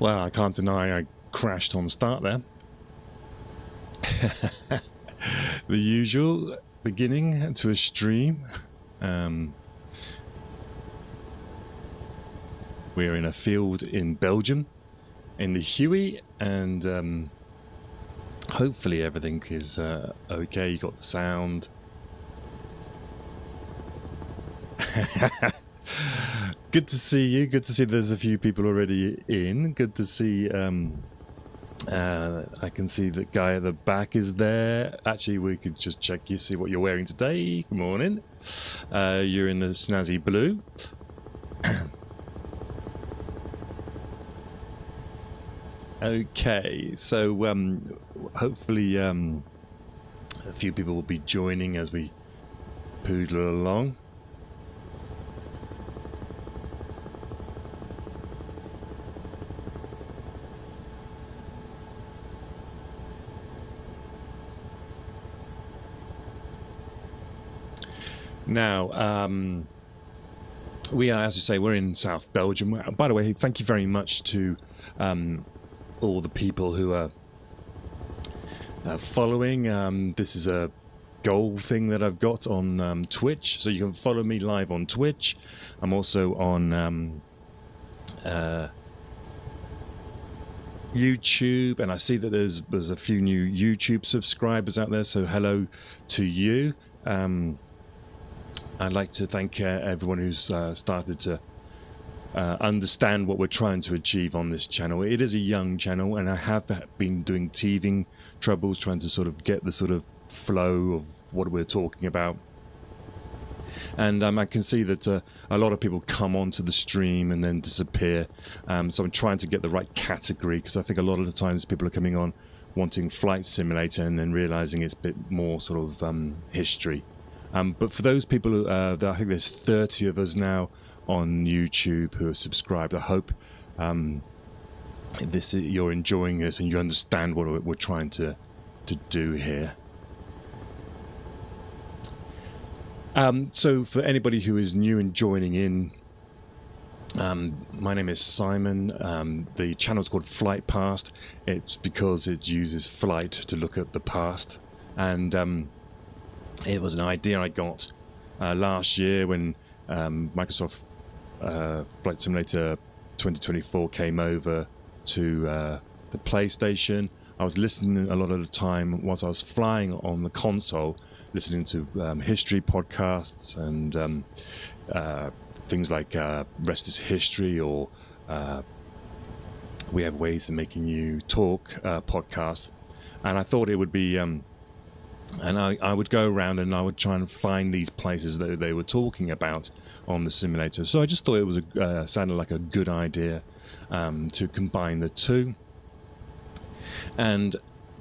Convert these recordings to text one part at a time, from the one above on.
Well, I can't deny I crashed on start there. The usual beginning to a stream. We're in a field in Belgium, in the Huey, and hopefully everything is okay. You got the sound. Good to see you. Good to see there's a few people already in. Good to see. I can see the guy at the back is there. Actually, we could just check you, see what you're wearing today. Good morning. You're in the snazzy blue. Okay, so hopefully a few people will be joining as we poodle along. Now, we are, as you say, we're in South Belgium. By the way, thank you very much to all the people who are following. This is a goal thing that I've got on Twitch, so you can follow me live on Twitch. I'm also on YouTube, and I see that there's a few new YouTube subscribers out there, so hello to you. I'd like to thank everyone who's started to understand what we're trying to achieve on this channel. It is a young channel, and I have been doing teething troubles trying to sort of get the sort of flow of what we're talking about. And I can see that a lot of people come onto the stream and then disappear. So I'm trying to get the right category, because I think a lot of the times people are coming on wanting Flight Simulator and then realizing it's a bit more sort of history. But for those people who, I think there's 30 of us now on YouTube who are subscribed. I hope you're enjoying this and you understand what we're trying to do here. So for anybody who is new and joining in, my name is Simon. The channel's called Flight Past. It's because it uses flight to look at the past, and it was an idea I got last year when Microsoft Flight Simulator 2024 came over to the PlayStation. I was listening a lot of the time whilst I was flying on the console, listening to history podcasts and things like Rest is History or We Have Ways of Making You Talk podcast. And I thought it would be... and I would go around and I would try and find these places that they were talking about on the simulator. So I just thought it was sounded like a good idea to combine the two. And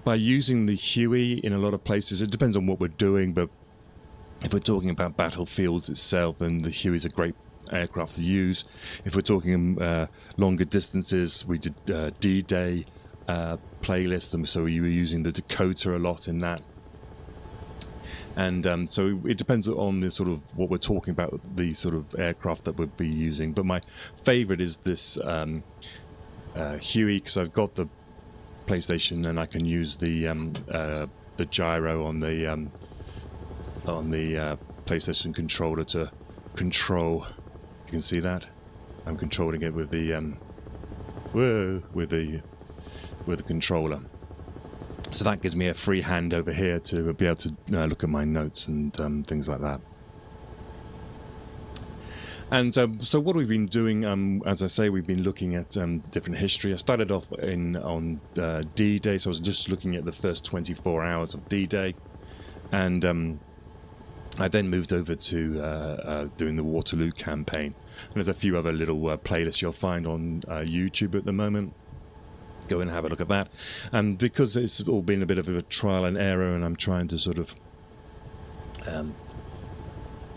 by using the Huey in a lot of places, it depends on what we're doing, but if we're talking about battlefields itself, then the Huey is a great aircraft to use. If we're talking longer distances, we did D-Day playlist, and so you were using the Dakota a lot in that. And so it depends on the sort of what we're talking about, the sort of aircraft that we'll be using. But my favorite is this Huey, because I've got the PlayStation and I can use the gyro on the PlayStation controller to control. You can see that I'm controlling it with the with the controller. So that gives me a free hand over here to be able to look at my notes and things like that. And so what we've been doing, as I say, we've been looking at different history. I started off on D-Day, so I was just looking at the first 24 hours of D-Day. And I then moved over to doing the Waterloo campaign. And there's a few other little playlists you'll find on YouTube at the moment. Go and have a look at that. And because it's all been a bit of a trial and error, and I'm trying to sort of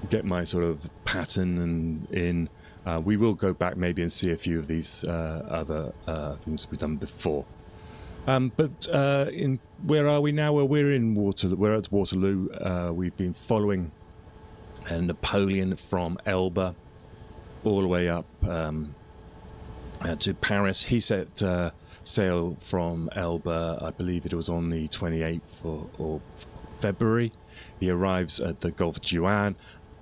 get my sort of pattern in, we will go back maybe and see a few of these other things we've done before. But where are we now? Well, we're in Waterloo. We're at Waterloo. We've been following Napoleon from Elba all the way up to Paris. He set sail from Elba, I believe it was on the 28th or February. He arrives at the Gulf of Juan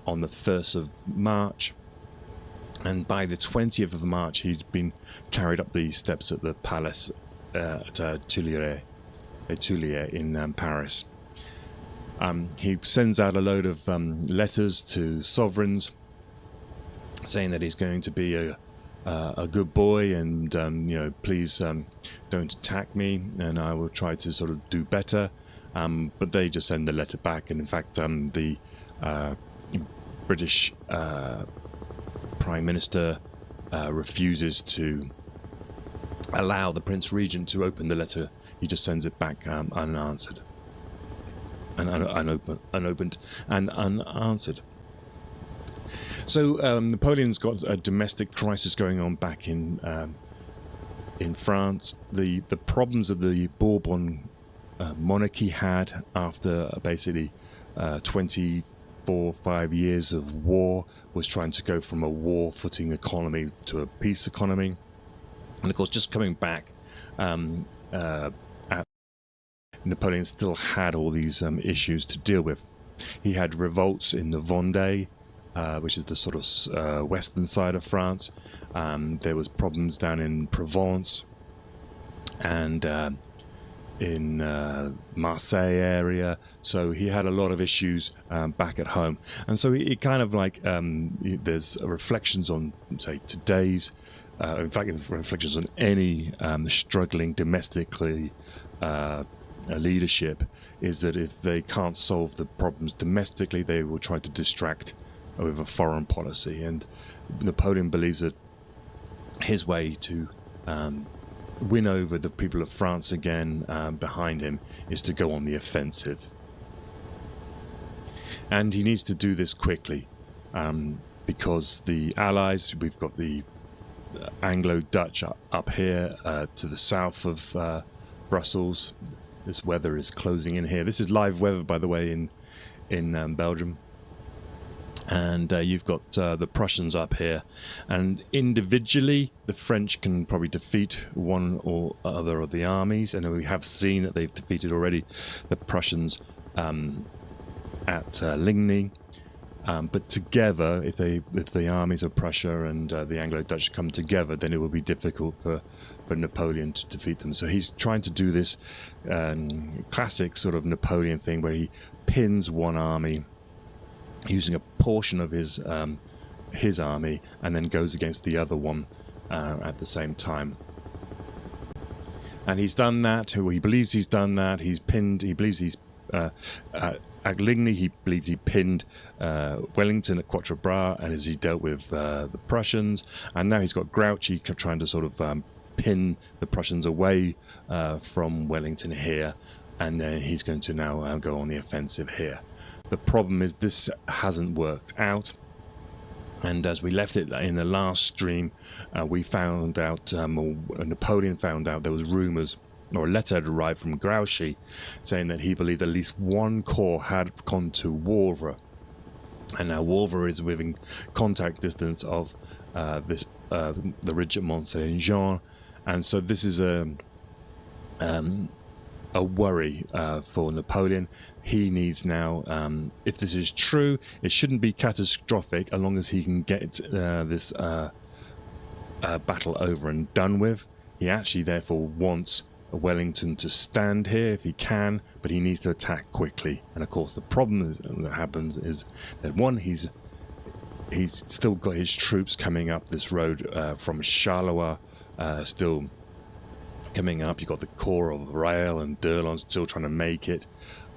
on the 1st of March. And by the 20th of March, he'd been carried up the steps at the Palace at Tuileries in Paris. He sends out a load of letters to sovereigns saying that he's going to be a good boy and, please don't attack me and I will try to sort of do better. But they just send the letter back. And in fact, the British Prime Minister refuses to allow the Prince Regent to open the letter. He just sends it back unanswered. And unopened and unanswered. So Napoleon's got a domestic crisis going on back in France. The problems that the Bourbon monarchy had after basically 5 years of war was trying to go from a war footing economy to a peace economy. And of course, just coming back, Napoleon still had all these issues to deal with. He had revolts in the Vendée, which is the sort of western side of France. There was problems down in Provence and in Marseille area. So he had a lot of issues back at home. And so it kind of like there's reflections on, say, today's, in fact, reflections on any struggling domestically leadership, is that if they can't solve the problems domestically, they will try to distract with a foreign policy. And Napoleon believes that his way to win over the people of France again behind him is to go on the offensive. And he needs to do this quickly because the Allies, we've got the Anglo-Dutch up here to the south of Brussels. This weather is closing in here. This is live weather, by the way, in Belgium. And you've got the Prussians up here. And individually, the French can probably defeat one or other of the armies. And we have seen that they've defeated already the Prussians at Ligny. But together, if the armies of Prussia and the Anglo-Dutch come together, then it will be difficult for Napoleon to defeat them. So he's trying to do this classic sort of Napoleon thing where he pins one army using a portion of his army and then goes against the other one at the same time. And he's done that. He believes he's done that. He's pinned. He believes he's at Ligny. He believes he pinned Wellington at Quatre Bras, and as he dealt with the Prussians. And now he's got Grouchy trying to sort of pin the Prussians away from Wellington here, and then he's going to now go on the offensive here. The problem is this hasn't worked out. And as we left it in the last stream, we found out, Napoleon found out there was rumours, or a letter had arrived from Grouchy saying that he believed at least one corps had gone to Wavre. And now Wavre is within contact distance of the ridge at Mont Saint-Jean. And so this is a worry for Napoleon. He needs now, if this is true, it shouldn't be catastrophic as long as he can get this battle over and done with. He actually therefore wants Wellington to stand here if he can, but he needs to attack quickly. And of course the problem that happens is that one, he's still got his troops coming up this road from Charleroi, still coming up. You've got the Corps of Rail and D'Erlon still trying to make it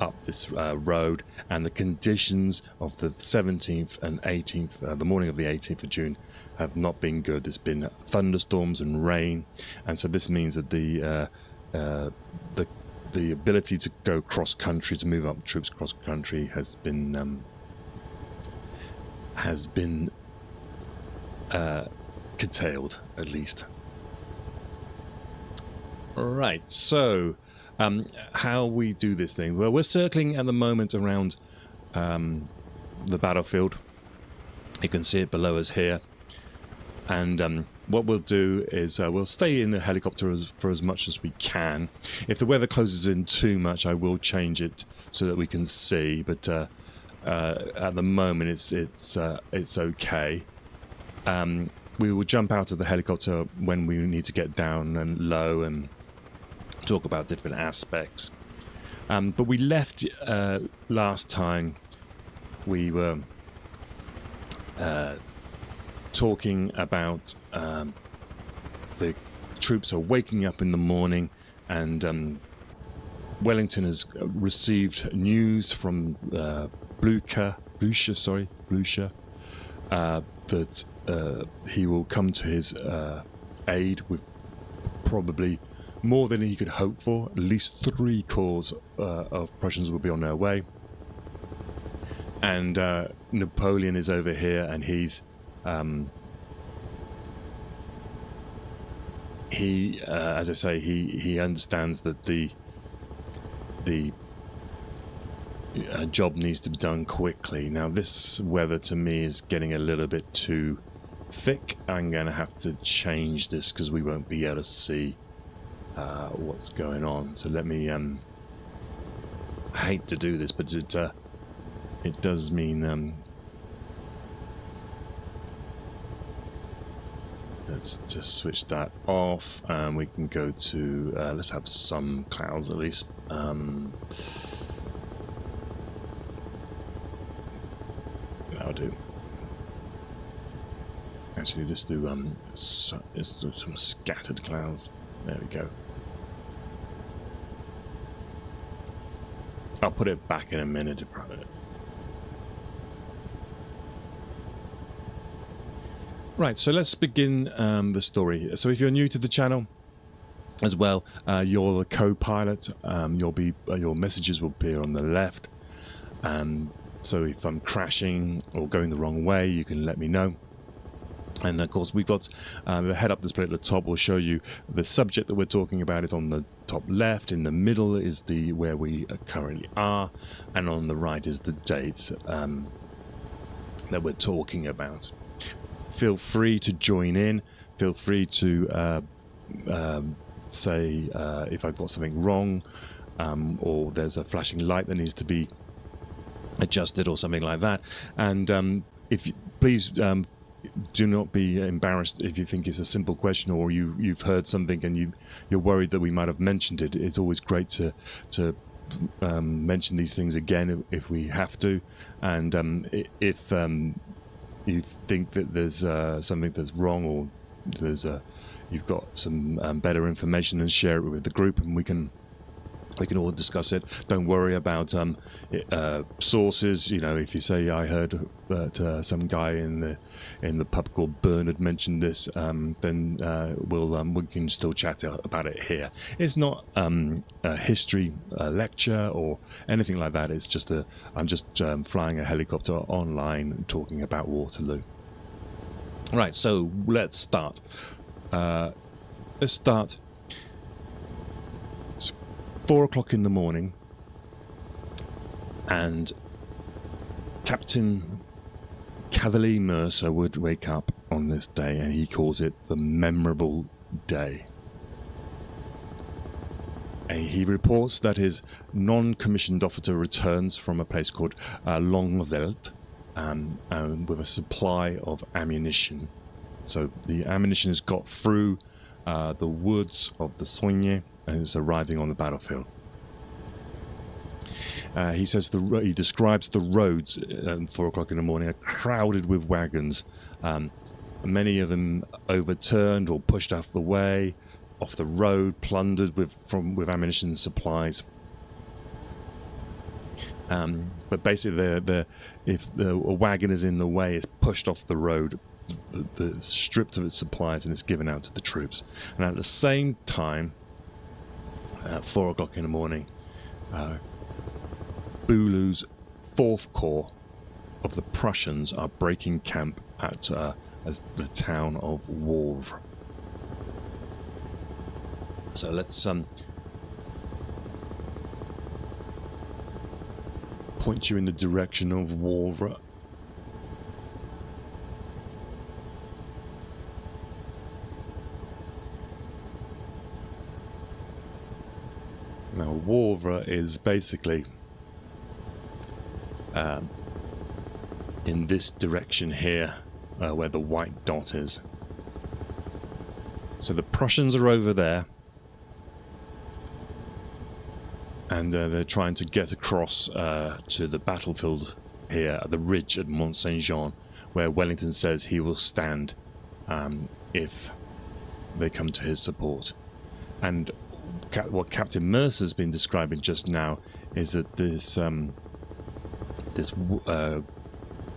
up this road, and the conditions of the 17th and 18th, the morning of the 18th of June, have not been good. There's been thunderstorms and rain, and so this means that the ability to go cross country, to move up troops cross country, has been curtailed, at least. Right, so how we do this thing? Well, we're circling at the moment around the battlefield. You can see it below us here, and what we'll do is we'll stay in the helicopter for as much as we can. If the weather closes in too much, I will change it so that we can see. But at the moment, it's okay. We will jump out of the helicopter when we need to get down and low and talk about different aspects. But we left last time. We were talking about the troops are waking up in the morning, and Wellington has received news from Blucher, that he will come to his aid with probably more than he could hope for. At least 3 corps of Prussians will be on their way. And Napoleon is over here, and he's as I say, he understands that the job needs to be done quickly. Now, this weather to me is getting a little bit too thick. I'm going to have to change this because we won't be able to see what's going on. So let me. I hate to do this, but it does mean. Let's just switch that off, and we can go to. Let's have some clouds at least. That'll do. Actually, just do let's do some scattered clouds. There we go. I'll put it back in a minute. Right, so let's begin the story. So if you're new to the channel as well, you're the co-pilot. Your messages will appear on the left. So if I'm crashing or going the wrong way, you can let me know. And of course, we've got the head-up display at the top will show you the subject that we're talking about is on the top left. In the middle is where we currently are, and on the right is the date that we're talking about. Feel free to join in. Feel free to say if I've got something wrong, or there's a flashing light that needs to be adjusted or something like that. And if you, please do not be embarrassed if you think it's a simple question, or you've heard something and you're worried that we might have mentioned it. It's always great to mention these things again if we have to. And if you think that there's something that's wrong, or you've got some better information, and share it with the group, and we can all discuss it. Don't worry about sources. You know, if you say I heard that some guy in the pub called Bernard mentioned this, then we can still chat about it here. It's not a history lecture or anything like that. It's just I'm just flying a helicopter online talking about Waterloo. Right, so let's start. It's 4 o'clock in the morning, and Captain Cavalier Mercer would wake up on this day, and he calls it the memorable day. And he reports that his non-commissioned officer returns from a place called Longveld with a supply of ammunition. So the ammunition has got through the woods of the Soignes, and is arriving on the battlefield. He says he describes the roads at 4 o'clock in the morning are crowded with wagons. Many of them overturned or pushed off the road, plundered with ammunition and supplies. But basically, if a wagon is in the way, it's pushed off the road, the stripped of its supplies, and it's given out to the troops. And at the same time, at 4 o'clock in the morning, Bulu's 4th Corps of the Prussians are breaking camp at the town of Wavre. So let's point you in the direction of Wavre. Now, Wavre is basically in this direction here, where the white dot is. So the Prussians are over there, and they're trying to get across to the battlefield here at the ridge at Mont Saint-Jean, where Wellington says he will stand if they come to his support. And what Captain Mercer's been describing just now is that this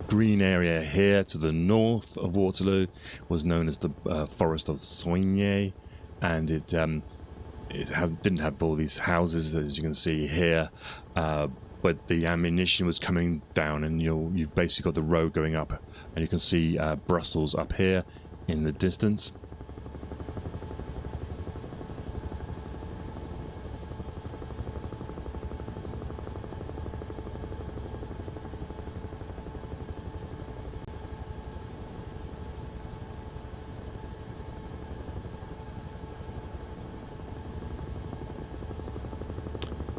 green area here to the north of Waterloo was known as the Forest of Soignes, and it didn't have all these houses, as you can see here, but the ammunition was coming down, and you've basically got the road going up, and you can see Brussels up here in the distance.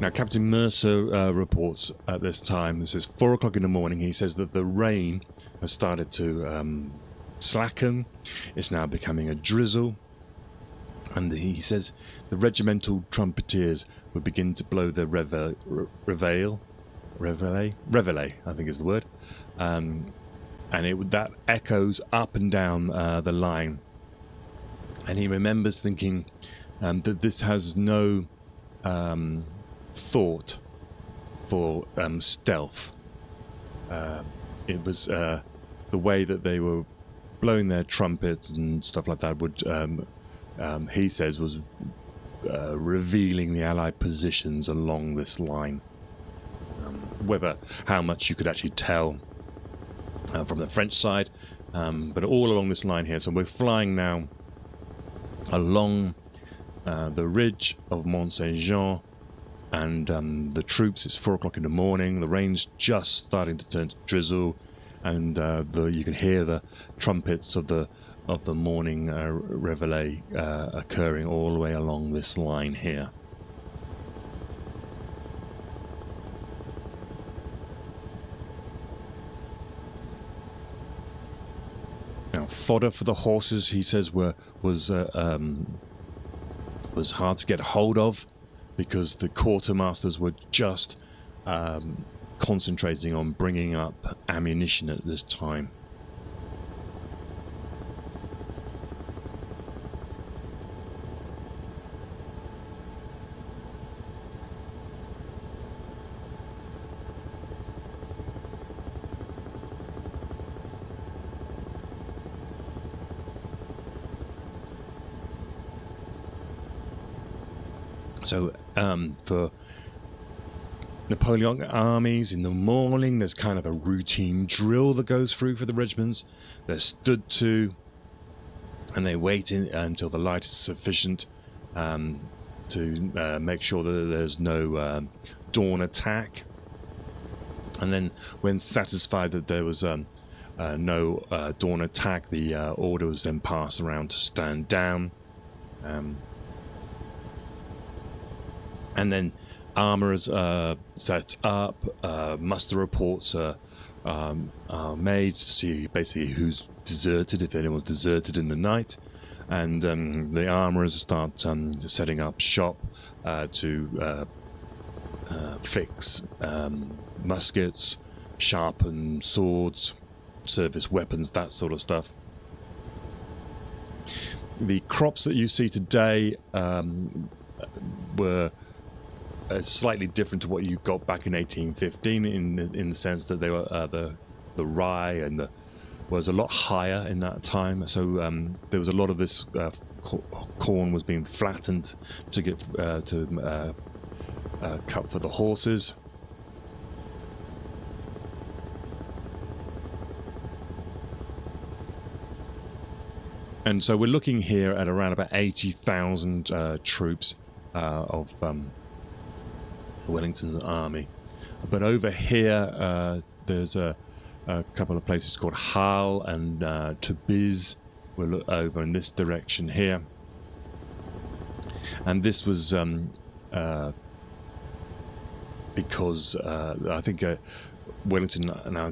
Now, Captain Mercer reports at this time, this is 4 o'clock in the morning, he says that the rain has started to slacken. It's now becoming a drizzle. And he says the regimental trumpeters would begin to blow their reveille, I think is the word. And that echoes up and down the line. And he remembers thinking that this has no thought for stealth. It was the way that they were blowing their trumpets and stuff like that would, he says, was revealing the Allied positions along this line. How much you could actually tell from the French side, but all along this line here. So we're flying now along the ridge of Mont Saint-Jean, and the troops, it's 4 o'clock in the morning, the rain's just starting to turn to drizzle, and you can hear the trumpets of the morning reveille occurring all the way along this line here. Now, fodder for the horses, he says, was hard to get hold of, because the quartermasters were just concentrating on bringing up ammunition at this time. So for Napoleonic armies, in the morning there's kind of a routine drill that goes through for the regiments. They're stood to, and they wait until the light is sufficient to make sure that there's no dawn attack. And then when satisfied that there was no dawn attack, the order was then passed around to stand down. And then armours are set up, muster reports are made to see basically who's deserted, if anyone's deserted in the night. And the armourers start setting up shop to fix muskets, sharpen swords, service weapons, that sort of stuff. The crops that you see today were slightly different to what you got back in 1815, in the sense that they were the rye and was a lot higher in that time. So there was a lot of this corn was being flattened to get to cut for the horses. And so we're looking here at around about 80,000 troops of Wellington's army. But over here there's a couple of places called Hal and Tubize. We'll look over in this direction here, and this was because I think Wellington, and I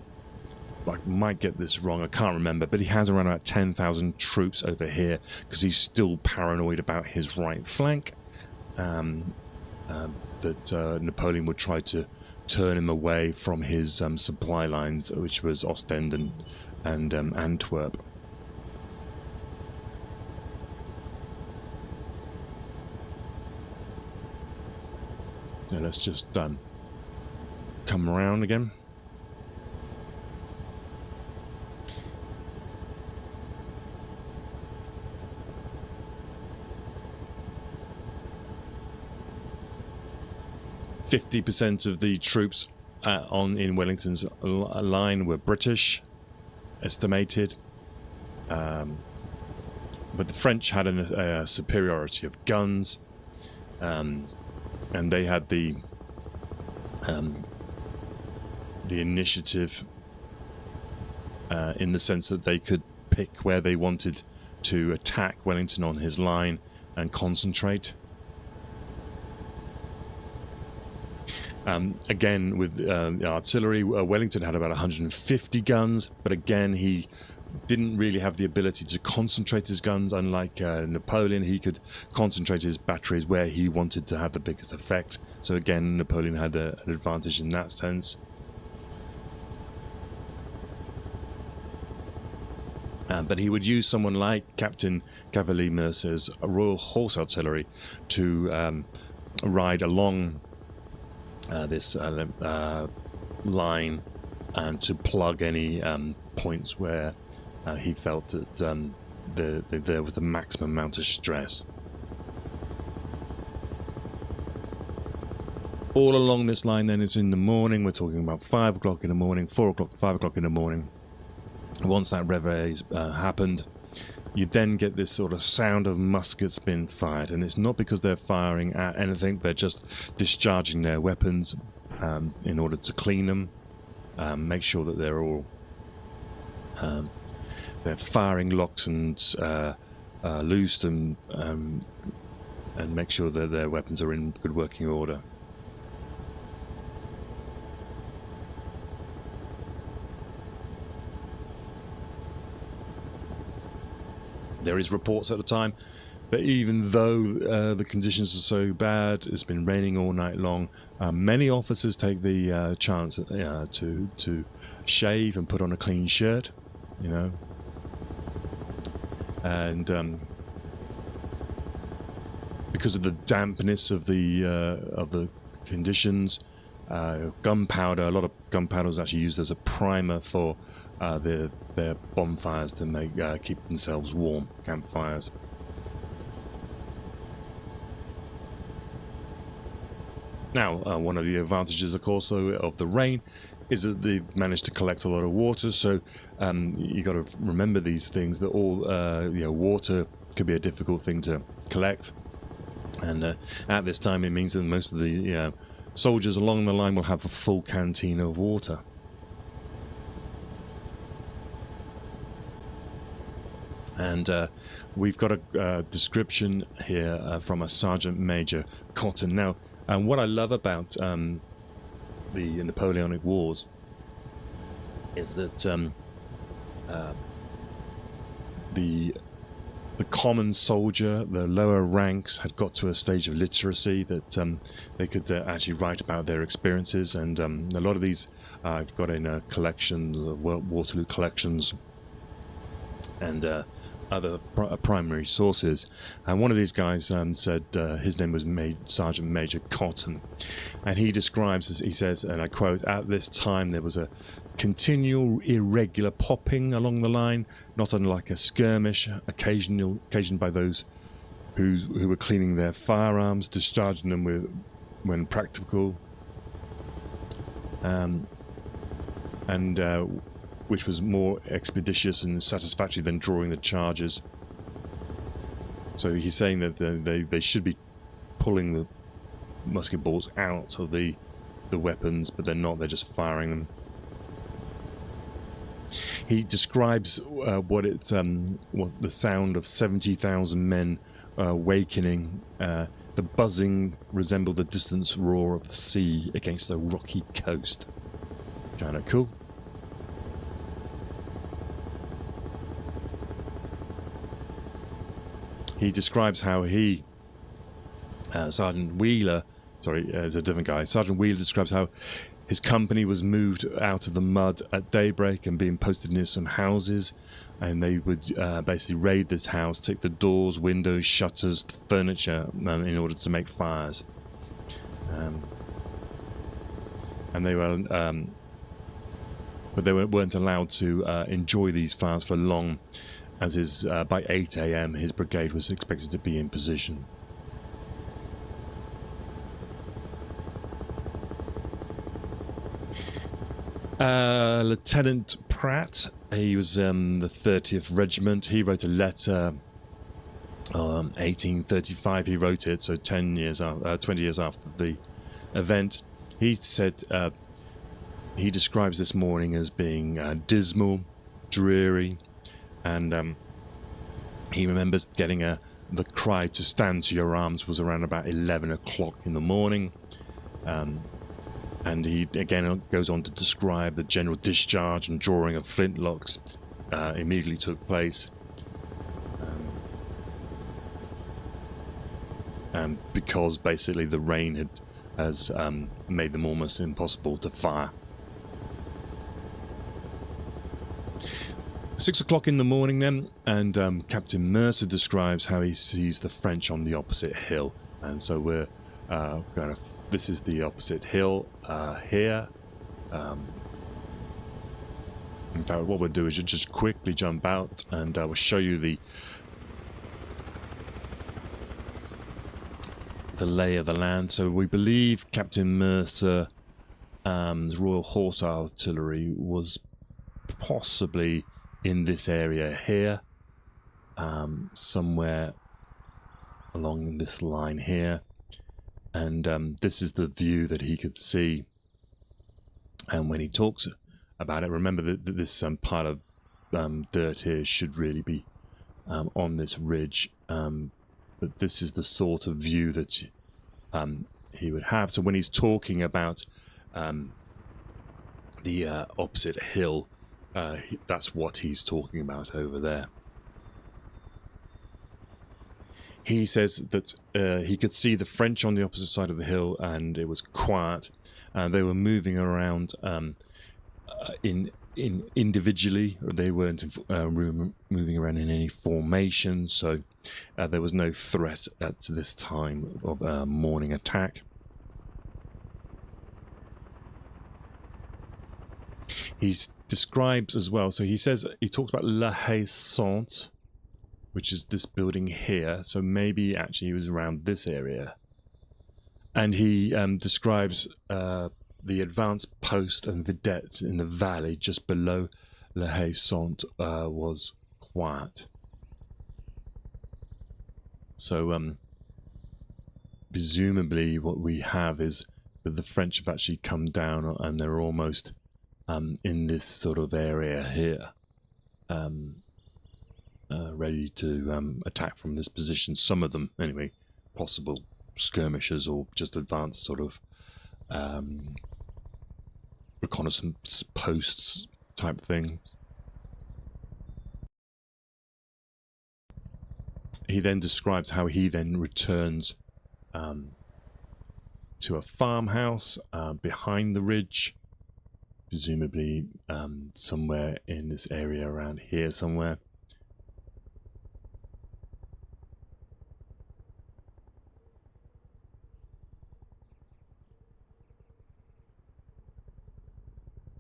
might get this wrong, I can't remember, but he has around about 10,000 troops over here because he's still paranoid about his right flank, that Napoleon would try to turn him away from his supply lines, which was Ostend and Antwerp. So let's just come around again. %50 of the troops in Wellington's line were British, estimated, but the French had a superiority of guns, and they had the initiative in the sense that they could pick where they wanted to attack Wellington on his line and concentrate. Again, with artillery, Wellington had about 150 guns, but again, he didn't really have the ability to concentrate his guns. Unlike Napoleon, he could concentrate his batteries where he wanted to have the biggest effect. So again, Napoleon had an advantage in that sense. But he would use someone like Captain Cavalier Mercer's Royal Horse Artillery to ride along this line and to plug any points where he felt that there was the maximum amount of stress. All along this line then, it's in the morning. We're talking about 5 o'clock in the morning, 4 o'clock, 5 o'clock in the morning. Once that reveille's happened, you then get this sort of sound of muskets being fired, and it's not because they're firing at anything, they're just discharging their weapons in order to clean them, make sure that they're all they're firing locks and loosed, and make sure that their weapons are in good working order. There is reports at the time that even though the conditions are so bad, it's been raining all night long, many officers take the chance to shave and put on a clean shirt, you know, and because of the dampness of the conditions, gunpowder. A lot of gunpowder is actually used as a primer for their bonfires to make keep themselves warm, campfires. Now, one of the advantages, of course, of the rain is that they've managed to collect a lot of water. So you got to remember these things, that all water could be a difficult thing to collect, and at this time it means that most of the soldiers along the line will have a full canteen of water. And we've got a description here from a Sergeant Major Cotton. Now, what I love about the Napoleonic Wars is that the common soldier, the lower ranks, had got to a stage of literacy that they could actually write about their experiences, and a lot of these I've got in a collection, the Waterloo collections, and other primary sources. And one of these guys said his name was Sergeant Major Cotton, and he describes, he says, and I quote, "At this time there was a continual irregular popping along the line, not unlike a skirmish, occasioned by those who were cleaning their firearms, discharging them when practical, which was more expeditious and satisfactory than drawing the charges." So he's saying that they should be pulling the musket balls out of the weapons, but they're not, they're just firing them. He describes what the sound of 70,000 men awakening The buzzing resembled the distant roar of the sea against a rocky coast. Kind of cool. He describes how he, Sergeant Wheeler, it's a different guy. Sergeant Wheeler describes how his company was moved out of the mud at daybreak and being posted near some houses, and they would basically raid this house, take the doors, windows, shutters, furniture in order to make fires. And they were, but they weren't allowed to enjoy these fires for long, as by 8 a.m. his brigade was expected to be in position. Lieutenant Pratt, he was the 30th Regiment. He wrote a letter, 1835 he wrote it, so 20 years after the event. He said he describes this morning as being dismal, dreary, and he remembers getting the cry to stand to your arms was around about 11 o'clock in the morning. And he again goes on to describe the general discharge and drawing of flintlocks immediately took place. Because basically the rain has made them almost impossible to fire. 6 o'clock in the morning then, and Captain Mercer describes how he sees the French on the opposite hill. And so we're going to... This is the opposite hill here. In fact, what we'll do is just quickly jump out, and we'll show you the lay of the land. So we believe Captain Mercer's Royal Horse Artillery was possibly in this area here, somewhere along this line here. And this is the view that he could see. And when he talks about it, remember that this pile of dirt here should really be on this ridge. But this is the sort of view that he would have. So when he's talking about the opposite hill, that's what he's talking about over there. He says that he could see the French on the opposite side of the hill, and it was quiet. They were moving around individually. They weren't moving around in any formation, so there was no threat at this time of morning attack. He describes as well. So he talks about La Haye Sainte, which is this building here. So maybe actually he was around this area. And he describes the advanced post and vedettes in the valley just below La Haye Sainte was quiet. So presumably what we have is that the French have actually come down and they're almost in this sort of area here. Ready to attack from this position. Some of them, anyway, possible skirmishers or just advanced sort of reconnaissance posts type thing. He then describes how he then returns to a farmhouse behind the ridge, presumably somewhere in this area around here somewhere.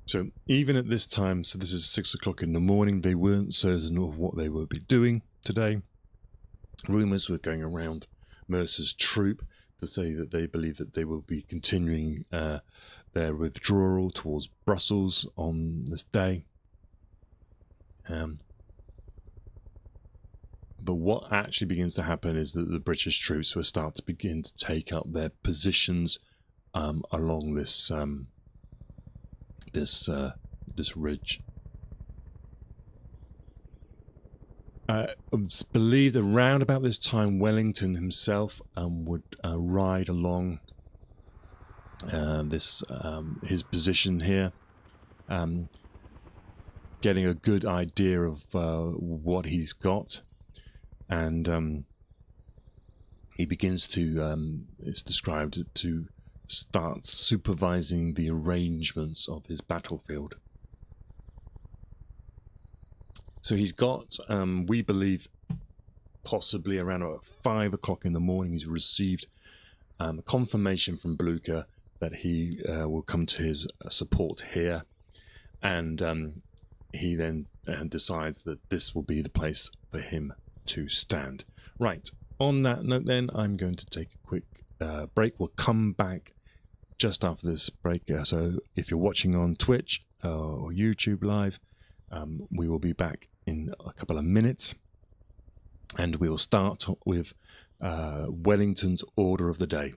So even at this time, so this is 6 o'clock in the morning, they weren't certain of what they would be doing today. Rumours were going around Mercer's troop to say that they believe that they will be continuing their withdrawal towards Brussels on this day. But what actually begins to happen is that the British troops will start to begin to take up their positions along this this ridge. It's believed around about this time Wellington himself would ride along his position here, getting a good idea of what he's got, and he begins to, it's described, to start supervising the arrangements of his battlefield. So he's got, we believe, possibly around about 5 o'clock in the morning, he's received confirmation from Blucher that he will come to his support here, and he then decides that this will be the place for him to stand. Right, on that note then, I'm going to take a quick break. We'll come back just after this break. So if you're watching on Twitch or YouTube Live, we will be back in a couple of minutes, and we will start with Wellington's order of the day.